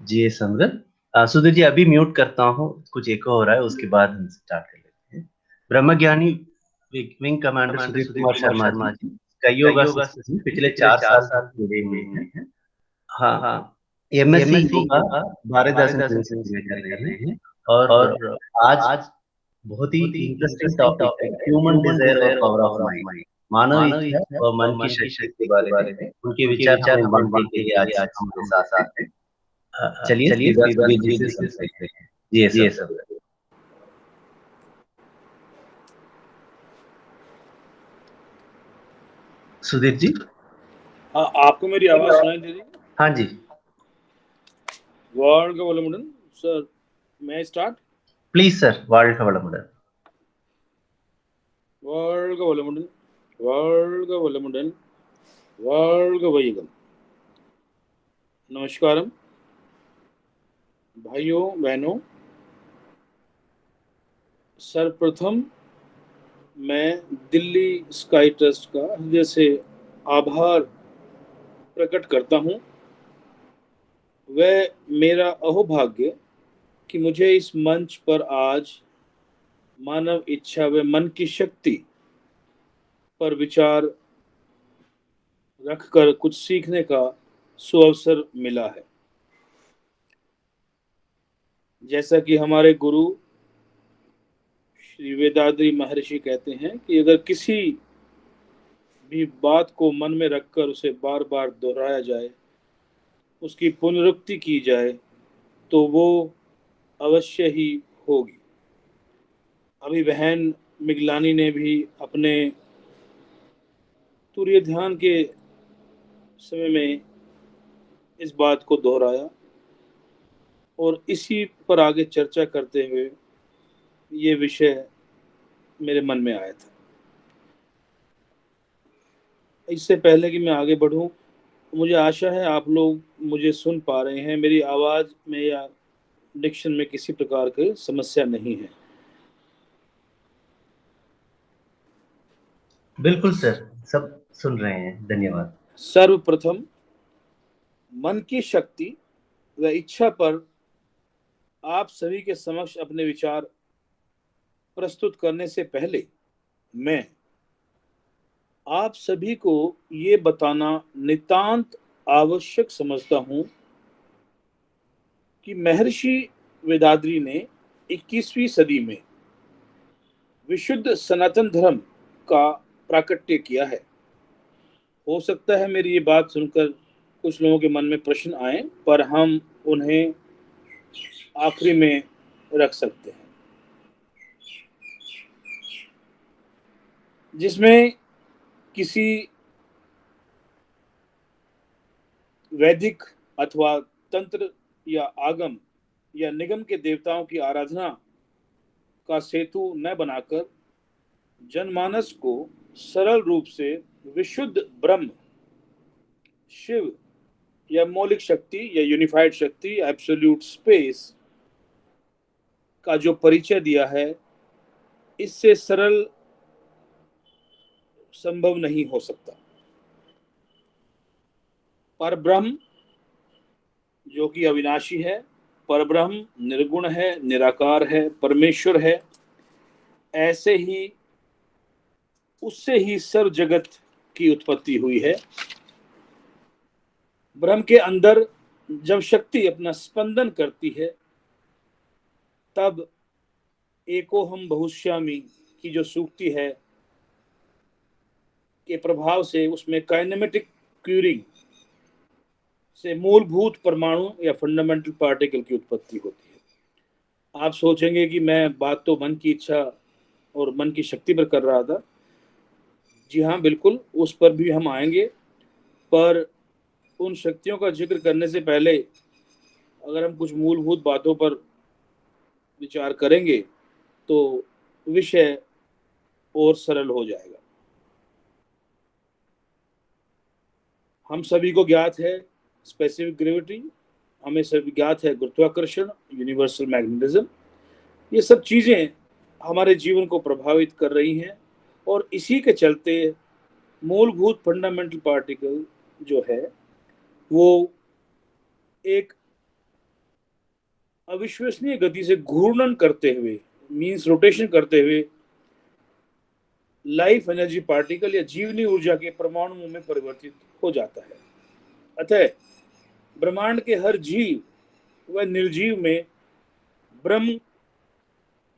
जी समृद्ध। सुधीर जी अभी म्यूट करता हूँ, कुछ एको हो रहा है, उसके बाद हम स्टार्ट कर लेते हैं। ब्रह्मज्ञानी विंग कमांडर सुधीर कुमार शर्मा जी, कई योगा सिस्टम में पिछले 4 साल तक जुड़े हुए हैं। हाँ, एमएससी योगा भारत दर्शन प्रिंसिपल में कर रहे हैं और आज बहुत ही इंटरेस्टिंग टॉपिक है ह्यूमन डिजायर और पावर ऑफ माइंड। मानव इच्छा और मन की शक्ति के बारे में उनके विचार हमें बांटने के लिए आज हमारे साथ हैं। चलिए श्रीधर सुधीर जी से सुनते हैं। जी सर। सुधीर जी। हाँ, आपको मेरी आवाज सुनाई दे रही है? हाँ जी। வாழ்க வளமுடன் सर, मैं स्टार्ट? प्लीज सर, வாழ்க வளமுடன்। வாழ்க வளமுடன், வாழ்க வளமுடன், வாழ்க வையகம்। नमस्कारम भाइयों बहनों, सर्वप्रथम मैं दिल्ली स्काई ट्रस्ट का हृदय से आभार प्रकट करता हूँ। वह मेरा अहोभाग्य कि मुझे इस मंच पर आज मानव इच्छा व मन की शक्ति पर विचार रखकर कुछ सीखने का सुअवसर मिला है। जैसा कि हमारे गुरु श्री वेदाद्री महर्षि कहते हैं कि अगर किसी भी बात को मन में रखकर उसे बार बार दोहराया जाए, उसकी पुनरुक्ति की जाए, तो वो अवश्य ही होगी। अभी बहन मिगलानी ने भी अपने तुरीय ध्यान के समय में इस बात को दोहराया और इसी पर आगे चर्चा करते हुए ये विषय मेरे मन में आया था। इससे पहले कि मैं आगे बढ़ूं, मुझे आशा है आप लोग मुझे सुन पा रहे हैं। मेरी आवाज़ में या डिक्शन में किसी प्रकार की समस्या नहीं है। बिल्कुल सर, सब सुन रहे हैं, धन्यवाद। सर्वप्रथम मन की शक्ति व इच्छा पर आप सभी के समक्ष अपने विचार प्रस्तुत करने से पहले मैं आप सभी को ये बताना नितांत आवश्यक समझता हूं कि महर्षि वेदाद्री ने 21वीं सदी में विशुद्ध सनातन धर्म का प्राकट्य किया है। हो सकता है मेरी ये बात सुनकर कुछ लोगों के मन में प्रश्न आए, पर हम उन्हें आखिरी में रख सकते हैं, जिसमें किसी वैदिक अथवा तंत्र या आगम या निगम के देवताओं की आराधना का सेतु न बनाकर जनमानस को सरल रूप से विशुद्ध ब्रह्म, शिव या मौलिक शक्ति या यूनिफाइड शक्ति, एब्सोल्यूट स्पेस का जो परिचय दिया है, इससे सरल संभव नहीं हो सकता। पर ब्रह्म जो कि अविनाशी है, पर ब्रह्म निर्गुण है, निराकार है, परमेश्वर है, ऐसे ही उससे ही सर्व जगत की उत्पत्ति हुई है। ब्रह्म के अंदर जब शक्ति अपना स्पंदन करती है, तब एको हम बहुश्यामी की जो सूक्ति है के प्रभाव से उसमें काइनेमेटिक क्यूरिंग से मूलभूत परमाणु या फंडामेंटल पार्टिकल की उत्पत्ति होती है। आप सोचेंगे कि मैं बात तो मन की इच्छा और मन की शक्ति पर कर रहा था। जी हाँ, बिल्कुल, उस पर भी हम आएंगे, पर उन शक्तियों का जिक्र करने से पहले अगर हम कुछ मूलभूत बातों पर विचार करेंगे तो विषय और सरल हो जाएगा। हम सभी को ज्ञात है स्पेसिफिक ग्रेविटी, हमें सभी ज्ञात है गुरुत्वाकर्षण, यूनिवर्सल मैग्नेटिज्म। ये सब चीज़ें हमारे जीवन को प्रभावित कर रही हैं और इसी के चलते मूलभूत फंडामेंटल पार्टिकल जो है वो एक अविश्वसनीय गति से घूर्णन करते हुए, मीन्स रोटेशन करते हुए, लाइफ एनर्जी पार्टिकल या जीवनी ऊर्जा के परमाणुओं में परिवर्तित हो जाता है। अतः ब्रह्मांड के हर जीव व निर्जीव में ब्रह्म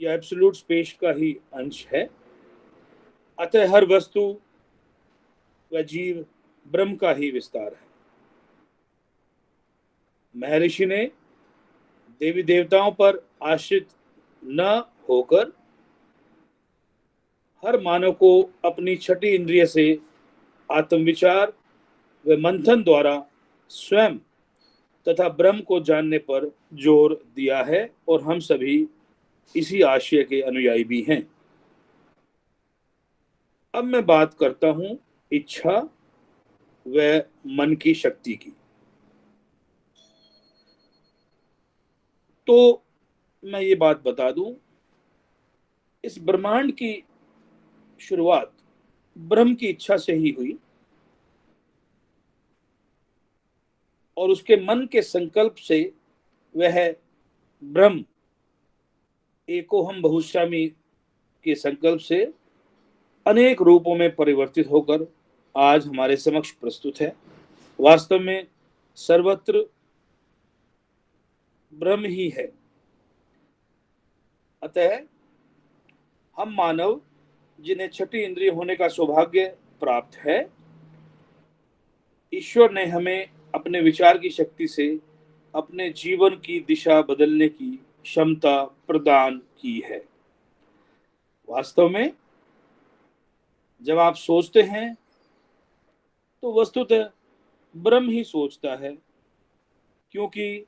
या एब्सोल्यूट स्पेस का ही अंश है। अतः हर वस्तु व जीव ब्रह्म का ही विस्तार है। महर्षि ने देवी देवताओं पर आश्रित न होकर हर मानव को अपनी छठी इंद्रिय से आत्मविचार व मंथन द्वारा स्वयं तथा ब्रह्म को जानने पर जोर दिया है, और हम सभी इसी आशय के अनुयायी भी हैं। अब मैं बात करता हूं इच्छा व मन की शक्ति की। तो मैं ये बात बता दूं, इस ब्रह्मांड की शुरुआत ब्रह्म की इच्छा से ही हुई, और उसके मन के संकल्प से वह ब्रह्म एकोहम बहुश्यामी के संकल्प से अनेक रूपों में परिवर्तित होकर आज हमारे समक्ष प्रस्तुत है। वास्तव में सर्वत्र ब्रह्म ही है। अतः हम मानव जिन्हें छठी इंद्रिय होने का सौभाग्य प्राप्त है, ईश्वर ने हमें अपने विचार की शक्ति से अपने जीवन की दिशा बदलने की क्षमता प्रदान की है। वास्तव में जब आप सोचते हैं तो वस्तुतः ब्रह्म ही सोचता है, क्योंकि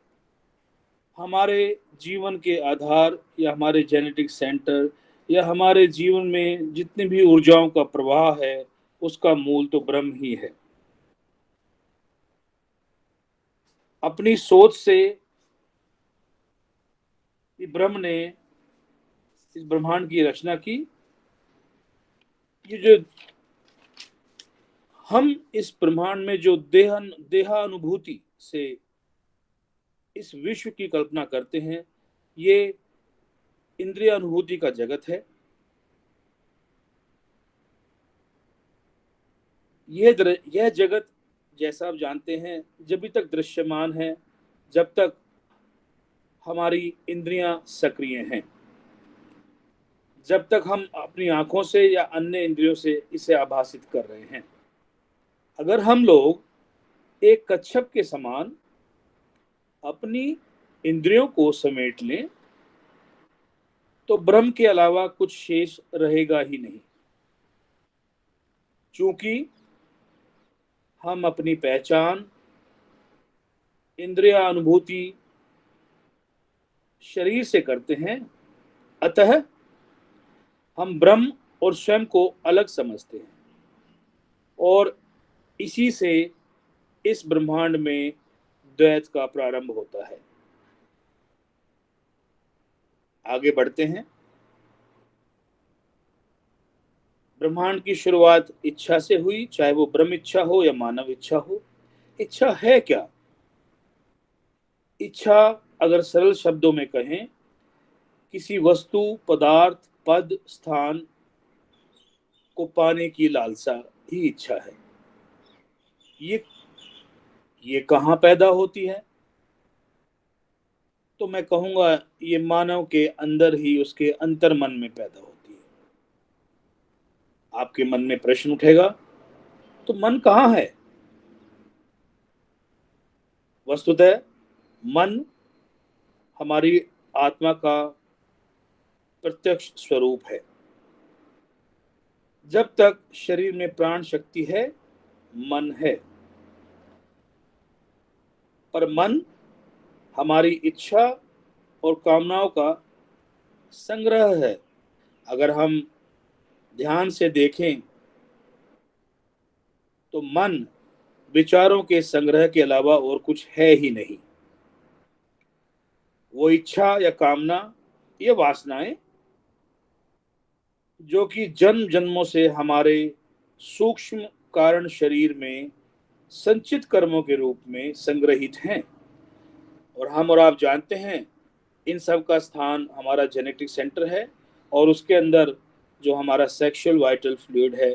हमारे जीवन के आधार या हमारे जेनेटिक सेंटर या हमारे जीवन में जितनी भी ऊर्जाओं का प्रवाह है, उसका मूल तो ब्रह्म ही है। अपनी सोच से ब्रह्म ने इस ब्रह्मांड की रचना की। ये जो हम इस ब्रह्मांड में जो देहानुभूति से इस विश्व की कल्पना करते हैं, ये इंद्रिय अनुभूति का जगत है। यह जगत, जैसा आप जानते हैं, जब तक दृश्यमान है, जब तक हमारी इंद्रियां सक्रिय हैं, जब तक हम अपनी आंखों से या अन्य इंद्रियों से इसे आभासित कर रहे हैं। अगर हम लोग एक कच्छप के समान अपनी इंद्रियों को समेट लें, तो ब्रह्म के अलावा कुछ शेष रहेगा ही नहीं। चूंकि हम अपनी पहचान इंद्रिय अनुभूति शरीर से करते हैं, अतः हम ब्रह्म और स्वयं को अलग समझते हैं, और इसी से इस ब्रह्मांड में द्वैत का प्रारंभ होता है। आगे बढ़ते हैं। ब्रह्मांड की शुरुआत इच्छा से हुई, चाहे वो ब्रह्म इच्छा हो या मानव इच्छा हो। इच्छा है क्या? इच्छा, अगर सरल शब्दों में कहें, किसी वस्तु, पदार्थ, पद, स्थान को पाने की लालसा ही इच्छा है। ये कहाँ पैदा होती है? तो मैं कहूंगा ये मानव के अंदर ही, उसके अंतर मन में पैदा होती है। आपके मन में प्रश्न उठेगा, तो मन कहाँ है? वस्तुतः मन हमारी आत्मा का प्रत्यक्ष स्वरूप है। जब तक शरीर में प्राण शक्ति है, मन है। पर मन हमारी इच्छा और कामनाओं का संग्रह है। अगर हम ध्यान से देखें तो मन विचारों के संग्रह के अलावा और कुछ है ही नहीं। वो इच्छा या कामना, ये वासनाएं जो कि जन्म जन्मों से हमारे सूक्ष्म कारण शरीर में संचित कर्मों के रूप में संग्रहित हैं, और हम और आप जानते हैं इन सब का स्थान हमारा जेनेटिक सेंटर है, और उसके अंदर जो हमारा सेक्सुअल वाइटल फ्लूइड है,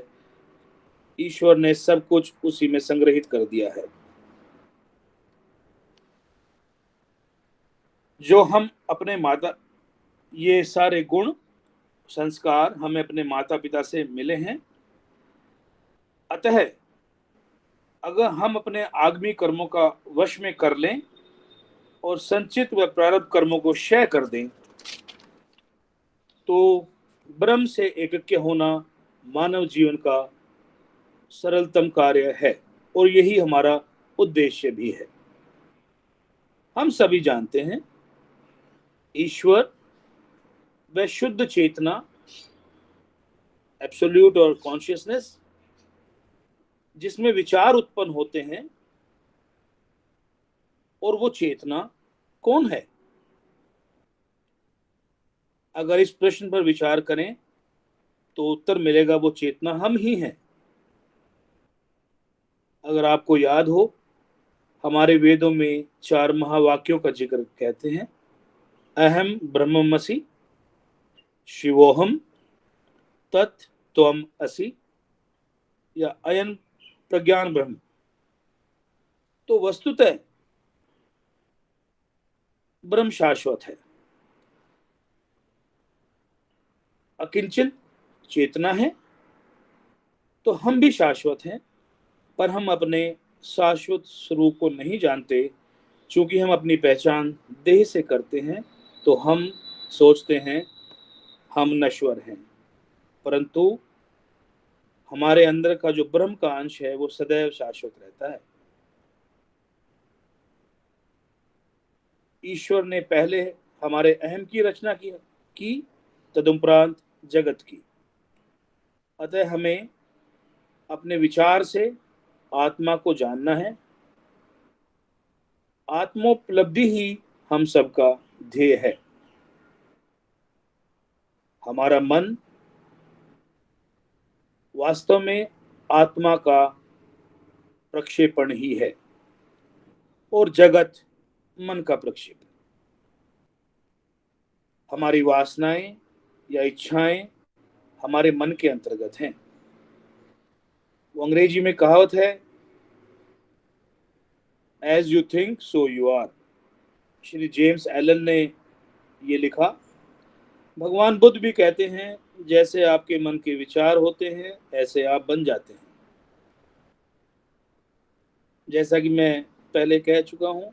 ईश्वर ने सब कुछ उसी में संग्रहित कर दिया है। जो हम अपने माता, ये सारे गुण संस्कार हमें अपने माता पिता से मिले हैं। अतः अगर हम अपने आगामी कर्मों का वश में कर लें और संचित व प्रारब्ध कर्मों को क्षय कर दें, तो ब्रह्म से एकज्ञ होना मानव जीवन का सरलतम कार्य है, और यही हमारा उद्देश्य भी है। हम सभी जानते हैं ईश्वर व शुद्ध चेतना, एब्सोल्यूट और कॉन्शियसनेस, जिसमें विचार उत्पन्न होते हैं, और वो चेतना कौन है? अगर इस प्रश्न पर विचार करें तो उत्तर मिलेगा वो चेतना हम ही हैं। अगर आपको याद हो, हमारे वेदों में 4 महावाक्यों का जिक्र कहते हैं, अहम ब्रह्ममसि, शिवोहम, तत् त्वम असि, या अयन प्रज्ञान ब्रह्म। तो वस्तुतः ब्रह्म शाश्वत है, अकिंचन चेतना है। तो हम भी शाश्वत हैं, पर हम अपने शाश्वत स्वरूप को नहीं जानते। चूंकि हम अपनी पहचान देह से करते हैं, तो हम सोचते हैं हम नश्वर हैं, परंतु हमारे अंदर का जो ब्रह्म का अंश है वो सदैव शाश्वत रहता है। ईश्वर ने पहले हमारे अहम की रचना की तदुपरांत जगत की। अतः हमें अपने विचार से आत्मा को जानना है। आत्मोपलब्धि ही हम सबका ध्येय है। हमारा मन वास्तव में आत्मा का प्रक्षेपण ही है, और जगत मन का प्रक्षेपण। हमारी वासनाएं या इच्छाएं हमारे मन के अंतर्गत हैं। वो अंग्रेजी में कहावत है, as you think so you are. Shri James Allen ने ये लिखा। भगवान बुद्ध भी कहते हैं, जैसे आपके मन के विचार होते हैं ऐसे आप बन जाते हैं। जैसा कि मैं पहले कह चुका हूं,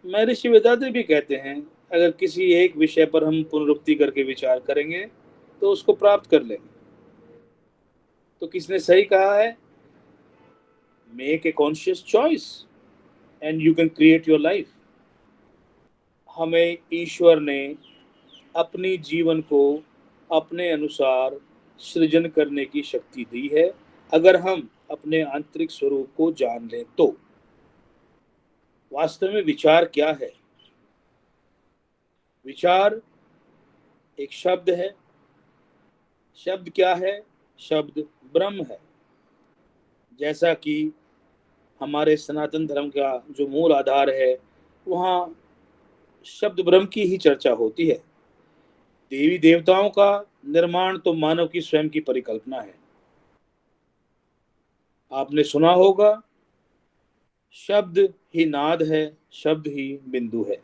महर्षि वेदांत भी कहते हैं, अगर किसी एक विषय पर हम पुनरुक्ति करके विचार करेंगे तो उसको प्राप्त कर लेंगे। तो किसने सही कहा है? Make a conscious choice and you can create your life. हमें ईश्वर ने अपनी जीवन को अपने अनुसार सृजन करने की शक्ति दी है, अगर हम अपने आंतरिक स्वरूप को जान लें तो। वास्तव में विचार क्या है? विचार एक शब्द है। शब्द क्या है? शब्द ब्रह्म है। जैसा कि हमारे सनातन धर्म का जो मूल आधार है, वहाँ शब्द ब्रह्म की ही चर्चा होती है। देवी देवताओं का निर्माण तो मानव की स्वयं की परिकल्पना है। आपने सुना होगा, शब्द ही नाद है, शब्द ही बिंदु है।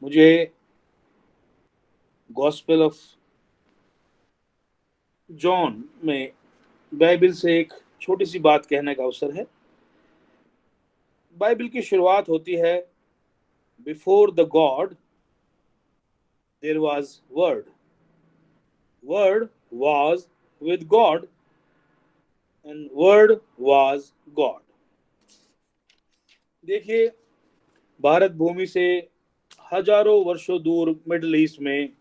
मुझे गॉस्पेल ऑफ जॉन में बाइबल से एक छोटी सी बात कहने का अवसर है। बाइबल की शुरुआत होती है, before the God there was word, word was with God and word was God. देखिए, भारत भूमि से हजारों वर्षों दूर मिडिल ईस्ट में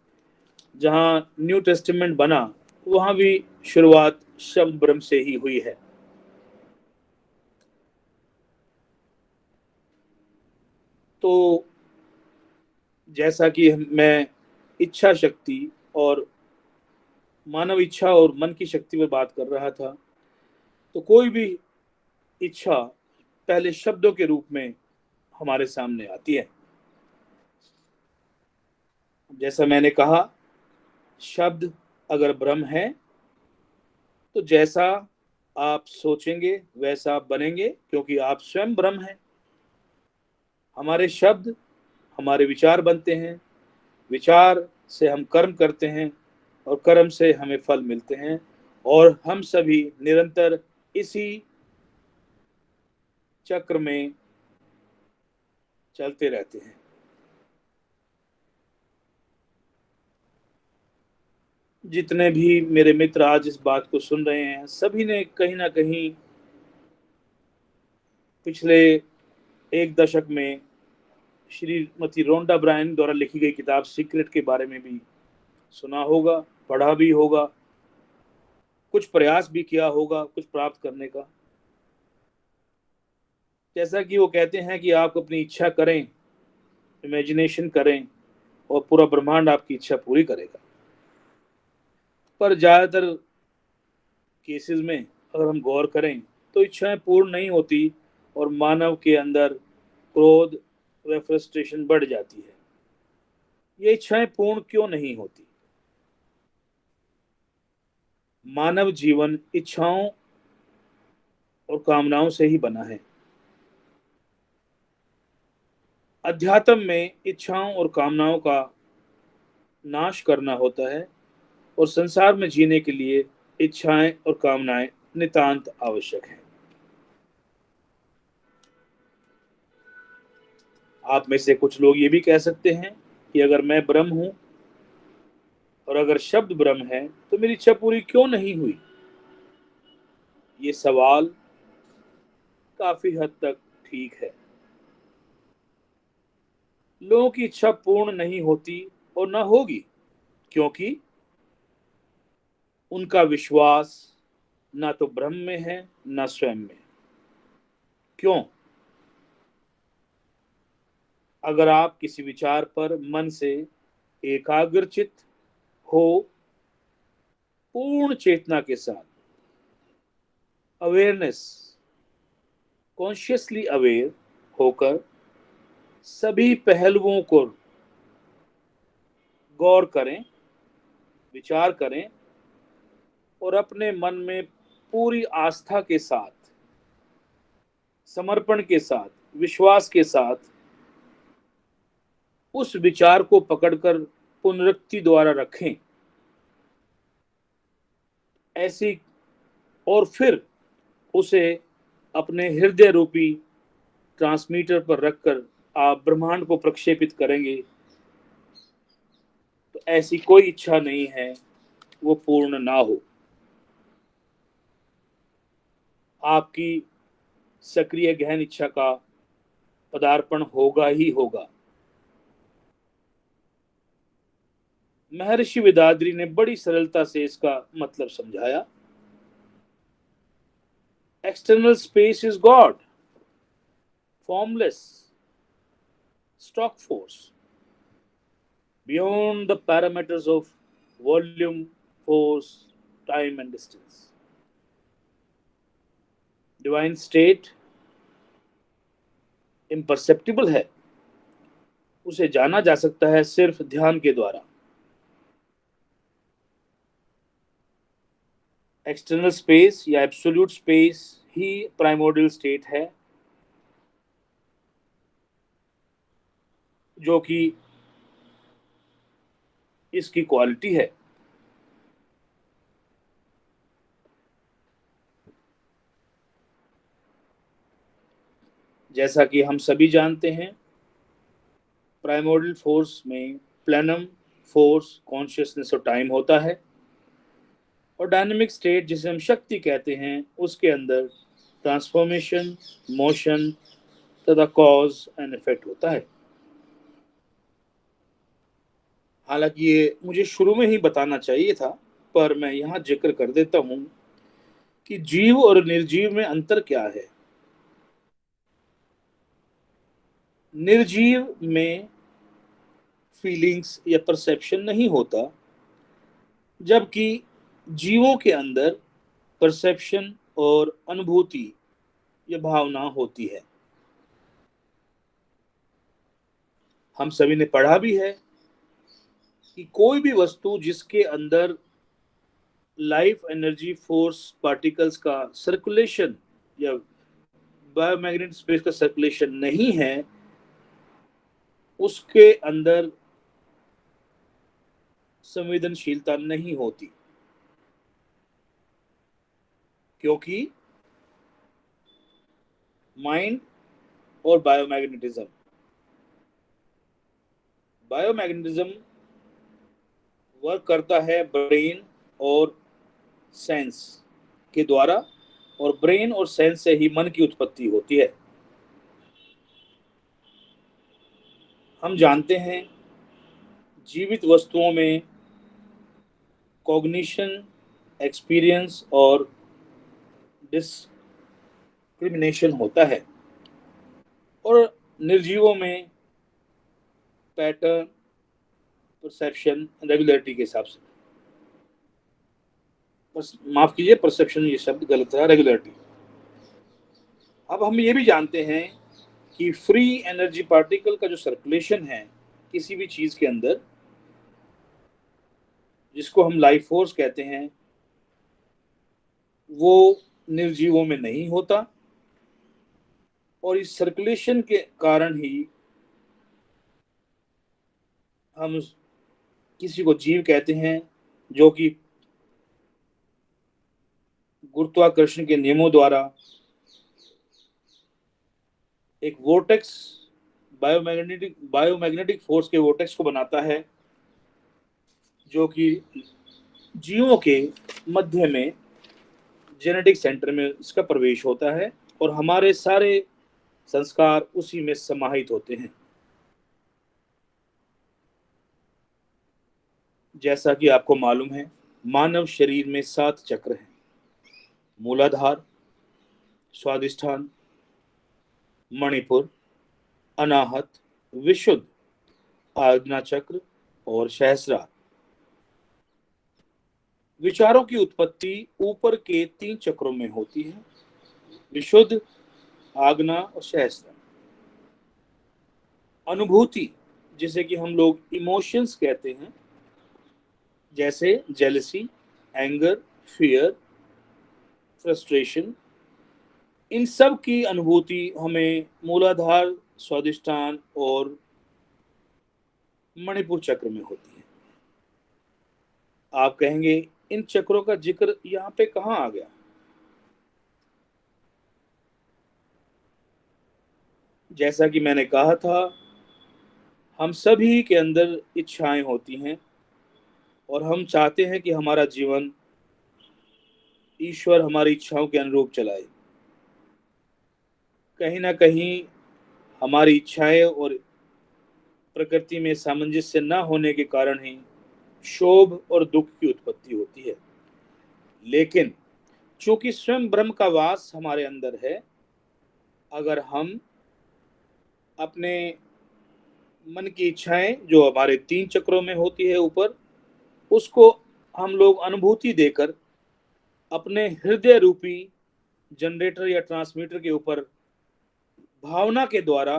जहां न्यू टेस्टामेंट बना, वहां भी शुरुआत शब्द ब्रह्म से ही हुई है। तो जैसा कि मैं इच्छा शक्ति और मानव इच्छा और मन की शक्ति पर बात कर रहा था, तो कोई भी इच्छा पहले शब्दों के रूप में हमारे सामने आती है। जैसा मैंने कहा, शब्द अगर ब्रह्म है तो जैसा आप सोचेंगे वैसा आप बनेंगे, क्योंकि आप स्वयं ब्रह्म हैं। हमारे शब्द हमारे विचार बनते हैं, विचार से हम कर्म करते हैं और कर्म से हमें फल मिलते हैं, और हम सभी निरंतर इसी चक्र में चलते रहते हैं। जितने भी मेरे मित्र आज इस बात को सुन रहे हैं, सभी ने कहीं ना कहीं पिछले एक दशक में श्रीमती रोंडा ब्रायन द्वारा लिखी गई किताब सीक्रेट के बारे में भी सुना होगा, पढ़ा भी होगा, कुछ प्रयास भी किया होगा कुछ प्राप्त करने का। जैसा कि वो कहते हैं कि आप अपनी इच्छा करें, इमेजिनेशन करें, और पूरा ब्रह्मांड आपकी इच्छा पूरी करेगा। पर ज़्यादातर केसेस में अगर हम गौर करें तो इच्छाएं पूर्ण नहीं होती, और मानव के अंदर क्रोध व फ्रस्ट्रेशन बढ़ जाती है। ये इच्छाएं पूर्ण क्यों नहीं होती? मानव जीवन इच्छाओं और कामनाओं से ही बना है। अध्यात्म में इच्छाओं और कामनाओं का नाश करना होता है, और संसार में जीने के लिए इच्छाएं और कामनाएं नितांत आवश्यक हैं। आप में से कुछ लोग ये भी कह सकते हैं कि अगर मैं ब्रह्म हूं और अगर शब्द ब्रह्म है तो मेरी इच्छा पूरी क्यों नहीं हुई? ये सवाल काफी हद तक ठीक है। लोगों की इच्छा पूर्ण नहीं होती और ना होगी, क्योंकि उनका विश्वास ना तो ब्रह्म में है ना स्वयं में। क्यों? अगर आप किसी विचार पर मन से एकाग्रचित हो, पूर्ण चेतना के साथ, अवेयरनेस, कॉन्शियसली अवेयर होकर सभी पहलुओं को गौर करें, विचार करें, और अपने मन में पूरी आस्था के साथ, समर्पण के साथ, विश्वास के साथ उस विचार को पकड़कर पुनरुक्ति द्वारा रखें। ऐसी, और फिर उसे अपने हृदय रूपी ट्रांसमीटर पर रखकर आप ब्रह्मांड को प्रक्षेपित करेंगे, तो ऐसी कोई इच्छा नहीं है वो पूर्ण ना हो। आपकी सक्रिय गहन इच्छा का पदार्पण होगा ही होगा। महर्षि वेदाद्री ने बड़ी सरलता से इसका मतलब समझाया। External space is God, formless, stock force, beyond the parameters of volume, force, time and distance. Divine state imperceptible है, उसे जाना जा सकता है सिर्फ ध्यान के द्वारा। एक्सटर्नल स्पेस या एब्सोल्यूट स्पेस ही प्राइमोर्डियल स्टेट है, जो कि इसकी क्वालिटी है। जैसा कि हम सभी जानते हैं, प्राइमोर्डियल फोर्स में प्लेनम, फोर्स, कॉन्शियसनेस और टाइम होता है, और डायनेमिक स्टेट जिसे हम शक्ति कहते हैं, उसके अंदर ट्रांसफॉर्मेशन, मोशन तथा कॉज एंड इफेक्ट होता है। हालांकि ये मुझे शुरू में ही बताना चाहिए था, पर मैं यहाँ जिक्र कर देता हूँ कि जीव और निर्जीव में अंतर क्या है। निर्जीव में फीलिंग्स या परसेप्शन नहीं होता, जबकि जीवों के अंदर परसेप्शन और अनुभूति या भावना होती है। हम सभी ने पढ़ा भी है कि कोई भी वस्तु जिसके अंदर लाइफ एनर्जी फोर्स पार्टिकल्स का सर्कुलेशन या बायोमैग्नेटिक स्पेस का सर्कुलेशन नहीं है, उसके अंदर संवेदनशीलता नहीं होती, क्योंकि माइंड और बायोमैग्नेटिज्म वर्क करता है ब्रेन और सेंस के द्वारा, और ब्रेन और सेंस से ही मन की उत्पत्ति होती है। हम जानते हैं जीवित वस्तुओं में कॉग्निशन, एक्सपीरियंस और डिस्क्रिमिनेशन होता है, और निर्जीवों में पैटर्न, परसेप्शन, रेगुलरिटी के हिसाब से, माफ कीजिए परसेप्शन ये शब्द गलत है, रेगुलरिटी। अब हम ये भी जानते हैं कि फ्री एनर्जी पार्टिकल का जो सर्कुलेशन है किसी भी चीज के अंदर, जिसको हम लाइफ फोर्स कहते हैं, वो निर्जीवों में नहीं होता, और इस सर्कुलेशन के कारण ही हम किसी को जीव कहते हैं, जो कि गुरुत्वाकर्षण के नियमों द्वारा एक वोर्टेक्स, बायोमैग्नेटिक फोर्स के वोर्टेक्स को बनाता है, जो कि जीवों के मध्य में जेनेटिक सेंटर में इसका प्रवेश होता है, और हमारे सारे संस्कार उसी में समाहित होते हैं। जैसा कि आपको मालूम है, मानव शरीर में 7 चक्र हैं: मूलाधार, स्वादिष्ठान, मणिपुर, अनाहत, विशुद्ध, आज्ञा चक्र और सहस्रार। विचारों की उत्पत्ति ऊपर के 3 चक्रों में होती है: विशुद्ध, आज्ञा और सहस्रार। अनुभूति, जिसे कि हम लोग इमोशंस कहते हैं, जैसे जेलसी, एंगर, फियर, फ्रस्ट्रेशन, इन सब की अनुभूति हमें मूलाधार, स्वादिष्ठान और मणिपुर चक्र में होती है। आप कहेंगे इन चक्रों का जिक्र यहाँ पे कहाँ आ गया? जैसा कि मैंने कहा था, हम सभी के अंदर इच्छाएं होती हैं, और हम चाहते हैं कि हमारा जीवन ईश्वर हमारी इच्छाओं के अनुरूप चलाए। कहीं ना कहीं हमारी इच्छाएं और प्रकृति में सामंजस्य न होने के कारण ही शोभ और दुख की उत्पत्ति होती है। लेकिन चूंकि स्वयं ब्रह्म का वास हमारे अंदर है, अगर हम अपने मन की इच्छाएं जो हमारे 3 चक्रों में होती है ऊपर, उसको हम लोग अनुभूति देकर अपने हृदय रूपी जनरेटर या ट्रांसमीटर के ऊपर भावना के द्वारा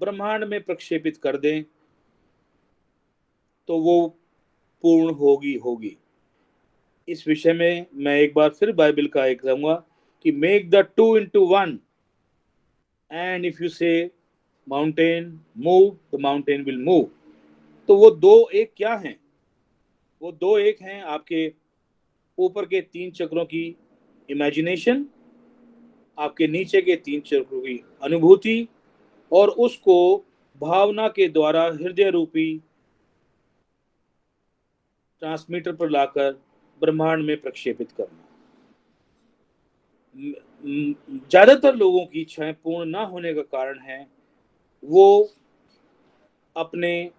ब्रह्मांड में प्रक्षेपित कर दें, तो वो पूर्ण होगी। इस विषय में मैं एक बार फिर बाइबल का एक कहूंगा कि make the 2 into 1, and if you say mountain move, the mountain will move. तो वो 2 एक क्या हैं? वो 2 एक हैं आपके ऊपर के 3 चक्रों की इमेजिनेशन, आपके नीचे के 3 चक्रों की अनुभूति, और उसको भावना के द्वारा हृदय रूपी ट्रांसमीटर पर लाकर ब्रह्मांड में प्रक्षेपित करना। ज्यादातर लोगों की इच्छाएं पूर्ण ना होने का कारण है वो अपने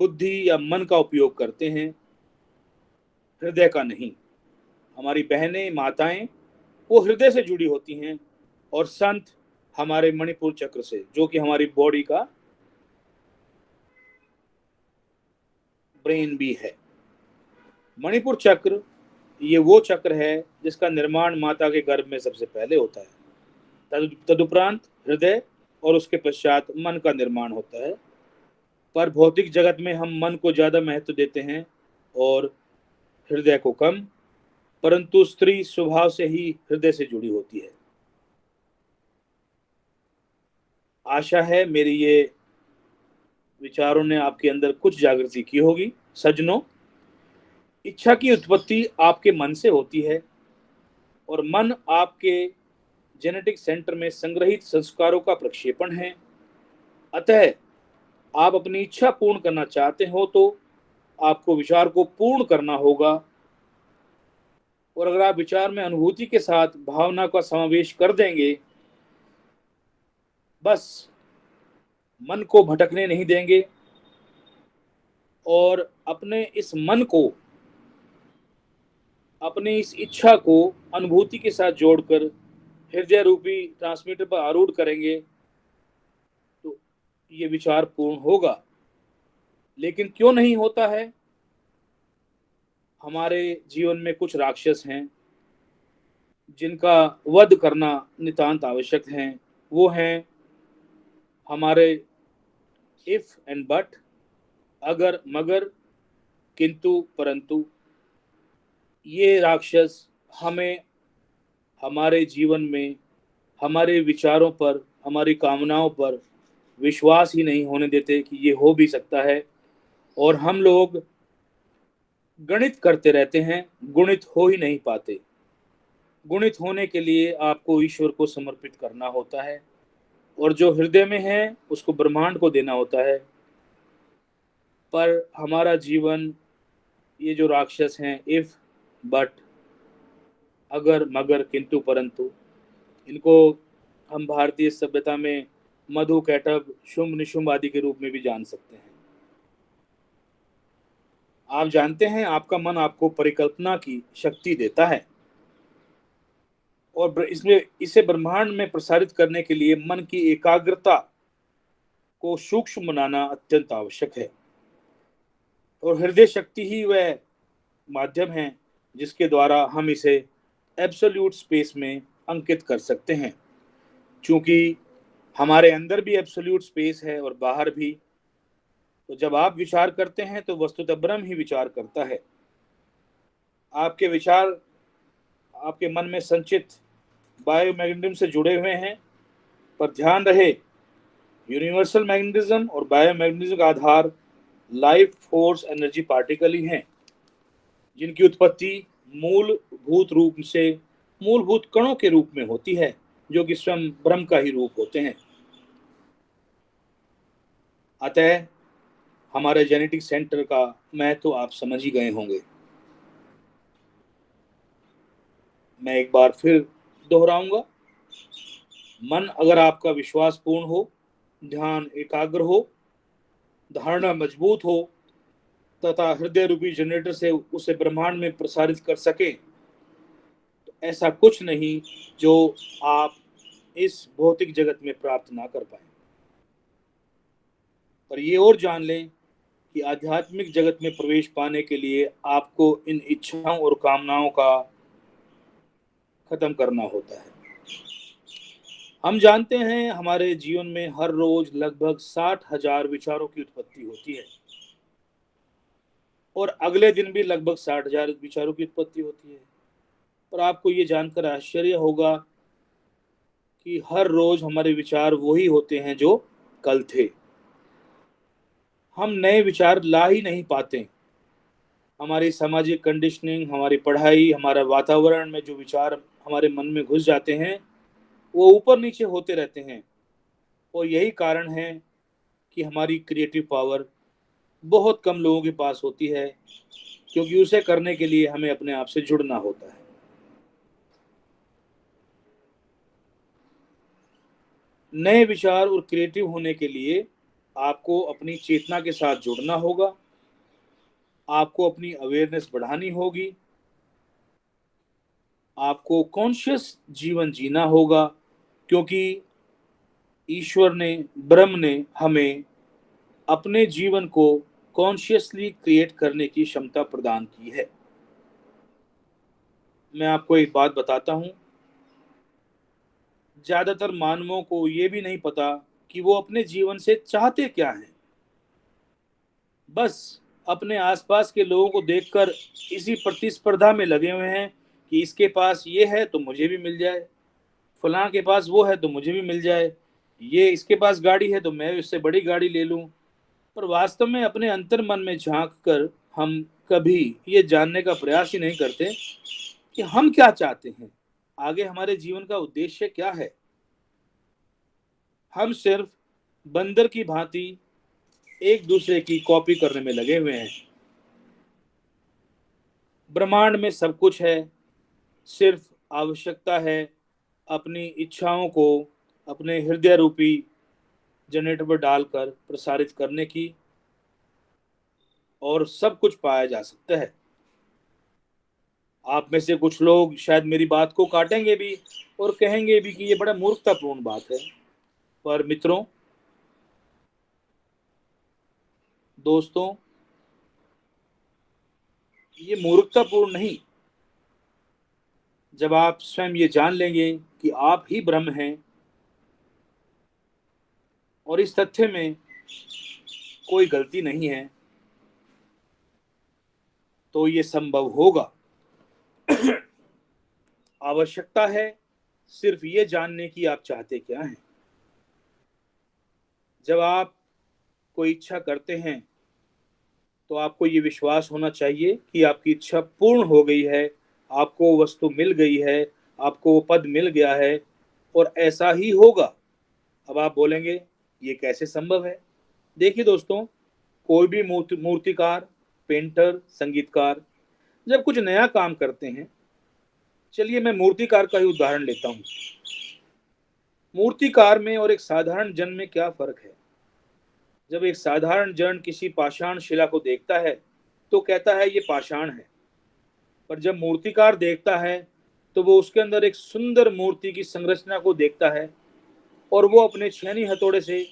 बुद्धि या मन का उपयोग करते हैं, हृदय का नहीं। हमारी बहनें, माताएं, वो हृदय से जुड़ी होती हैं, और संत हमारे मणिपुर चक्र से, जो कि हमारी बॉडी का ब्रेन भी है। मणिपुर चक्र ये वो चक्र है जिसका निर्माण माता के गर्भ में सबसे पहले होता है। तदुपरांत हृदय और उसके पश्चात मन का निर्माण होता है। पर भौतिक जगत में हम मन को ज्यादा महत्व देते हैं और हृदय को कम, परंतु स्त्री स्वभाव से ही हृदय से जुड़ी होती है। आशा है मेरी ये विचारों ने आपके अंदर कुछ जागृति की होगी। सज्जनों, इच्छा की उत्पत्ति आपके मन से होती है और मन आपके जेनेटिक सेंटर में संग्रहित संस्कारों का प्रक्षेपण है। अतः आप अपनी इच्छा पूर्ण करना चाहते हो तो आपको विचार को पूर्ण करना होगा, और अगर आप विचार में अनुभूति के साथ भावना का समावेश कर देंगे, बस मन को भटकने नहीं देंगे और अपने इस मन को, अपनी इस इच्छा को अनुभूति के साथ जोड़कर हृदय रूपी ट्रांसमीटर पर आरूढ़ करेंगे तो ये विचार पूर्ण होगा। लेकिन क्यों नहीं होता है? हमारे जीवन में कुछ राक्षस हैं जिनका वध करना नितांत आवश्यक है। वो हैं हमारे इफ एंड बट, अगर मगर किंतु परंतु। ये राक्षस हमें हमारे जीवन में हमारे विचारों पर, हमारी कामनाओं पर विश्वास ही नहीं होने देते कि ये हो भी सकता है, और हम लोग गणित करते रहते हैं, गुणित हो ही नहीं पाते। गुणित होने के लिए आपको ईश्वर को समर्पित करना होता है, और जो हृदय में है उसको ब्रह्मांड को देना होता है। पर हमारा जीवन, ये जो राक्षस हैं इफ बट, अगर मगर किंतु परंतु, इनको हम भारतीय सभ्यता में मधु कैटभ शुंभ निशुंभ आदि के रूप में भी जान सकते हैं। आप जानते हैं आपका मन आपको परिकल्पना की शक्ति देता है, और इसमें इसे ब्रह्मांड में प्रसारित करने के लिए मन की एकाग्रता को सूक्ष्म बनाना अत्यंत आवश्यक है। और हृदय शक्ति ही वह माध्यम है जिसके द्वारा हम इसे एब्सोल्यूट स्पेस में अंकित कर सकते हैं। क्योंकि हमारे अंदर भी एब्सोल्यूट स्पेस है और बाहर भी। तो जब आप विचार करते हैं तो वस्तुतः ब्रह्म ही विचार करता है। आपके विचार आपके मन में संचित बायोमैग्नेटिज्म से जुड़े हुए हैं, पर ध्यान रहे यूनिवर्सल मैग्नेटिज्म और बायोमैग्नेटिज्म का आधार लाइफ फोर्स एनर्जी पार्टिकल ही हैं, जिनकी उत्पत्ति मूलभूत कणों के रूप में होती है, जो कि स्वयं ब्रह्म का ही रूप होते हैं। अतः हमारे जेनेटिक सेंटर का महत्व आप समझ ही गए होंगे। मैं एक बार फिर दोहराऊंगा, मन अगर आपका विश्वास पूर्ण हो, ध्यान एकाग्र हो, धारणा मजबूत हो तथा हृदय रूपी जनरेटर से उसे ब्रह्मांड में प्रसारित कर सके, तो ऐसा कुछ नहीं जो आप इस भौतिक जगत में प्राप्त ना कर पाए। पर ये और जान लें कि आध्यात्मिक जगत में प्रवेश पाने के लिए आपको इन इच्छाओं और कामनाओं का खत्म करना होता है। हम जानते हैं हमारे जीवन में हर रोज लगभग 60,000 विचारों की उत्पत्ति होती है, और अगले दिन भी लगभग 60,000 विचारों की उत्पत्ति होती है। पर आपको ये जानकर आश्चर्य होगा कि हर रोज हमारे विचार वही होते हैं जो कल थे। हम नए विचार ला ही नहीं पाते। हमारी सामाजिक कंडीशनिंग, हमारी पढ़ाई, हमारा वातावरण में जो विचार हमारे मन में घुस जाते हैं वो ऊपर नीचे होते रहते हैं, और यही कारण है कि हमारी क्रिएटिव पावर बहुत कम लोगों के पास होती है, क्योंकि उसे करने के लिए हमें अपने आप से जुड़ना होता है। नए विचार और क्रिएटिव होने के लिए आपको अपनी चेतना के साथ जुड़ना होगा, आपको अपनी अवेयरनेस बढ़ानी होगी, आपको कॉन्शियस जीवन जीना होगा, क्योंकि ईश्वर ने, ब्रह्म ने हमें अपने जीवन को कॉन्शियसली क्रिएट करने की क्षमता प्रदान की है। मैं आपको एक बात बताता हूं, ज्यादातर मानवों को ये भी नहीं पता कि वो अपने जीवन से चाहते क्या हैं। बस अपने आसपास के लोगों को देखकर इसी प्रतिस्पर्धा में लगे हुए हैं कि इसके पास ये है तो मुझे भी मिल जाए, फलां के पास वो है तो मुझे भी मिल जाए, ये इसके पास गाड़ी है तो मैं इससे बड़ी गाड़ी ले लूं। पर वास्तव में अपने अंतर मन में झांक कर हम कभी ये जानने का प्रयास ही नहीं करते कि हम क्या चाहते हैं, आगे हमारे जीवन का उद्देश्य क्या है। हम सिर्फ बंदर की भांति एक दूसरे की कॉपी करने में लगे हुए हैं। ब्रह्मांड में सब कुछ है, सिर्फ आवश्यकता है अपनी इच्छाओं को अपने हृदय रूपी जनरेटर पर डालकर प्रसारित करने की, और सब कुछ पाया जा सकता है। आप में से कुछ लोग शायद मेरी बात को काटेंगे भी और कहेंगे भी कि ये बड़ा मूर्खतापूर्ण बात है। पर मित्रों, दोस्तों, ये मूर्खतापूर्ण नहीं। जब आप स्वयं ये जान लेंगे कि आप ही ब्रह्म हैं और इस तथ्य में कोई गलती नहीं है, तो ये संभव होगा। आवश्यकता है सिर्फ ये जानने की आप चाहते क्या हैं। जब आप कोई इच्छा करते हैं तो आपको ये विश्वास होना चाहिए कि आपकी इच्छा पूर्ण हो गई है, आपको वो वस्तु मिल गई है, आपको वो पद मिल गया है, और ऐसा ही होगा। अब आप बोलेंगे ये कैसे संभव है। देखिए दोस्तों, कोई भी मूर्तिकार, पेंटर, संगीतकार जब कुछ नया काम करते हैं, चलिए मैं मूर्तिकार का ही उदाहरण लेता हूँ। मूर्तिकार में और एक साधारण जन में क्या फर्क है। जब एक साधारण जन किसी पाषाण शिला को देखता है तो कहता है ये पाषाण है, पर जब मूर्तिकार देखता है तो वो उसके अंदर एक सुंदर मूर्ति की संरचना को देखता है और वो अपने छेनी हथौड़े से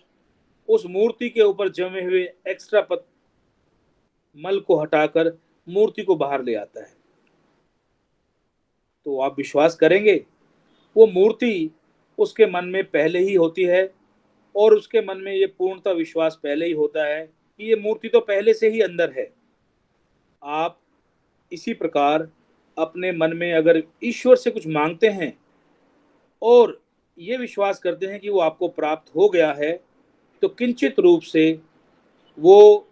उस मूर्ति के ऊपर जमे हुए एक्स्ट्रा मल को हटाकर मूर्ति को बाहर ले आता है। तो आप विश्वास करेंगे, वो मूर्ति उसके मन में पहले ही होती है और उसके मन में ये पूर्णता विश्वास पहले ही होता है कि ये मूर्ति तो पहले से ही अंदर है। आप इसी प्रकार अपने मन में अगर ईश्वर से कुछ मांगते हैं और ये विश्वास करते हैं कि वो आपको प्राप्त हो गया है, तो किंचित रूप से वो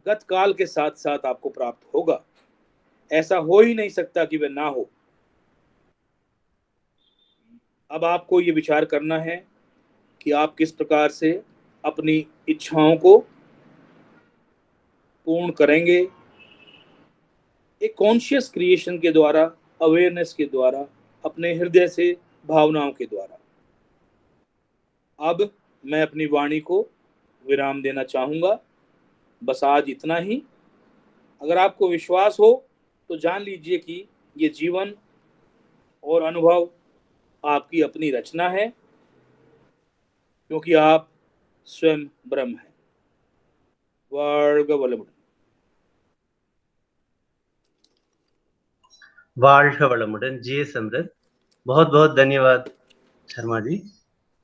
गत काल के साथ साथ आपको प्राप्त होगा। ऐसा हो ही नहीं सकता कि वह ना हो। अब आपको ये विचार करना है कि आप किस प्रकार से अपनी इच्छाओं को पूर्ण करेंगे, एक कॉन्शियस क्रिएशन के द्वारा, अवेयरनेस के द्वारा, अपने हृदय से, भावनाओं के द्वारा। अब मैं अपनी वाणी को विराम देना चाहूंगा। बस आज इतना ही। अगर आपको विश्वास हो तो जान लीजिए कि ये जीवन और अनुभव आपकी अपनी रचना है, क्योंकि आप स्वयं ब्रह्म हैं। वर्ग वलमुड। வாழ்க வளமுடன் जी समृद्ध। बहुत बहुत धन्यवाद शर्मा जी।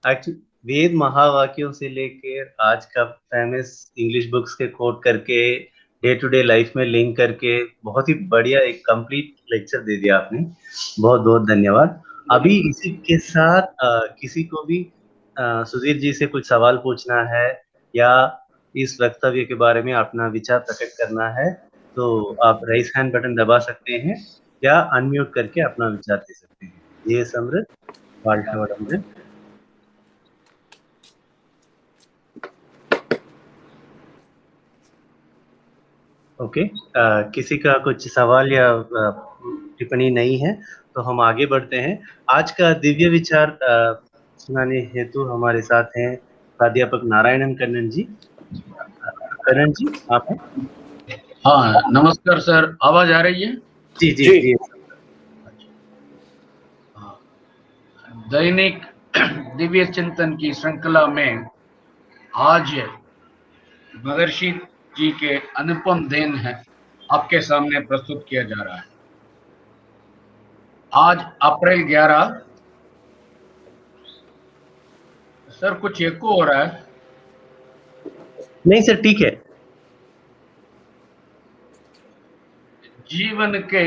एक्चुअली वेद महावाक्यों से लेकर आज का फेमस इंग्लिश बुक्स के कोट करके डे टू डे लाइफ में लिंक करके बहुत ही बढ़िया एक कंप्लीट लेक्चर दे दिया आपने। बहुत बहुत धन्यवाद। अभी इसी के साथ किसी को भी सुधीर जी से कुछ सवाल पूछना है या इस वक्तव्य के बारे में अपना विचार प्रकट करना है तो आप राइज हैंड बटन दबा सकते हैं या अनम्यूट करके अपना विचार दे सकते हैं। ये समृद्ध वाल्ट ओके। किसी का कुछ सवाल या टिप्पणी नहीं है तो हम आगे बढ़ते हैं। आज का दिव्य विचार सुनाने हेतु हमारे साथ हैं प्राध्यापक नारायणन कन्नन जी। कन्नन जी आप हैं? हाँ नमस्कार सर, आवाज आ रही है? जी जी जी। दैनिक दिव्य चिंतन की श्रृंखला में आज महर्षि जी के अनुपम देन है आपके सामने प्रस्तुत किया जा रहा है। आज अप्रैल 11। सर कुछ एको हो रहा है। नहीं सर, ठीक है। जीवन के